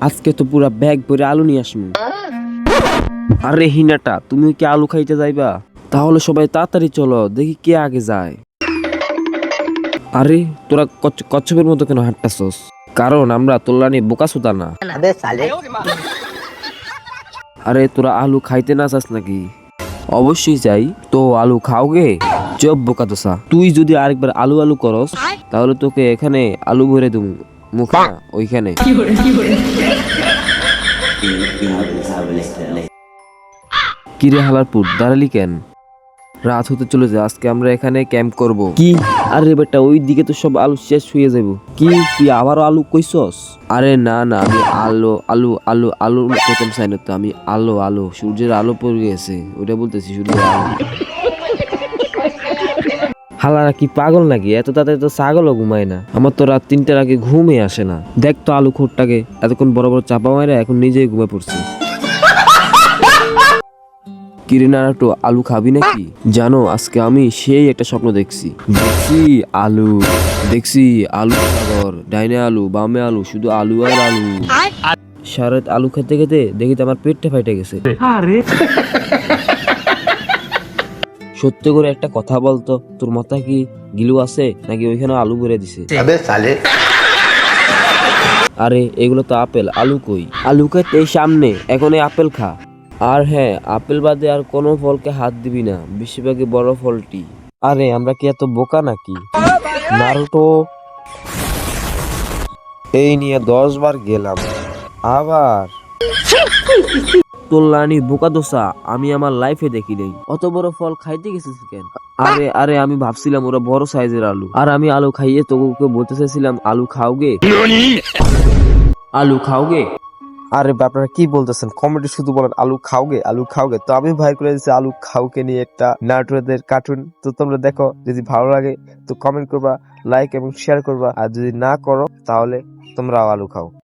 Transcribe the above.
আজকে তো পুরা ব্যাগ ভরে আলু নিয়ে আসবো। আরে হিনাটা, তুমি কি আলু খাইতে যাইবা? তাহলে সবাই তাড়াতাড়ি চলো, দেখি কে আগে যায়। আরে তোরা কচ্ছপের মতো কেন হাঁটতাছস? কারণ আমরা তোল্লানি বোকাসুদা না। আরে তোরা আলু খাইতে না চাস নাকি? অবশ্যই চাই তো, আলু খাওগে? চপ বোকা দোসা, তুই যদি আরেকবার আলু আলু করস তাহলে তোকে এখানে আলু ভরে দেবো, মুখ না ওইখানে। কিরে হালারপুর, দাঁড়ালি কেন? রাত হতে চলেছে, আজকে আমরা এখানে ক্যাম্প করব। কি? আরে বেটা, ওই দিকে তো সব আলু শেষ হয়ে যাবো। কি তুই আবারও আলু কইছস? আরে না না, আমি আলু আলু আলু আলু প্রথম চাই না তো, আমি আলো আলো সূর্যের আলো পড়ে গেছে ওটা বলতেছি, সূর্যের আলো। হালারা কি পাগল নাকি? এত তাড়াতাড়ি তো ছাগলও ঘুমায় না। আমার তো রাত 3টার আগে ঘুমই আসে না। দেখ তো আলু খোরটাকে, এতক্ষণ বড় বড় চাপা মারে এখন নিজেই ঘুমে পড়ছে। কিরে নারাটো, আলু খাবি নাকি? জানো আজকে আমি সেই একটা স্বপ্ন দেখছি। আলু দেখছি, আলু সাগর, ডাইনে আলু বামে আলু, শুধু আলু আর আলু। সারাত আলু খেতে খেতে দেখি তো আমার পেটটা ফাইটে গেছে। সত্যি করে একটা কথা বলতো, তোর মাথায় কি গিলু আছে নাকি ওইখানে আলু ভরে দিছে? আরে এগুলো তো আপেল, আলু কই? আলু খেতে এই সামনে, এখন এই আপেল খা। আর হ্যাঁ, আপেল বাদে আর কোনো ফলকে হাত দিবি না, বেশিরভাগই বড় ফলটি। আরে আমরা কি এত বোকা নাকি? নারুটো এই নিয়ে 10 বার গেলাম, আবার তোল্লানি বোকা দোসা, আমি আমার লাইফে দেখি নাই অত বড় ফল খাইতে গেছিস কেন? আরে আরে আমি ভাবছিলাম ওরা বড় সাইজের আলু, আর আমি আলু খাইয়ে তোকে বলতে চাইছিলাম আলু খাওগে, আলু খাওগে। আরে আপনারা কি বলতেছেন? কমেন্টে শুধু বলেন আলু খাওগে, আলু খাওগে। তো আমি ভাই করে দিচ্ছি আলু খাওকে নিয়ে একটা নাটুরেদের কার্টুন। তো তোমরা দেখো, যদি ভালো লাগে তো কমেন্ট করবা, লাইক এবং শেয়ার করবা, আর যদি না করো তাহলে তোমরাও আলু খাও।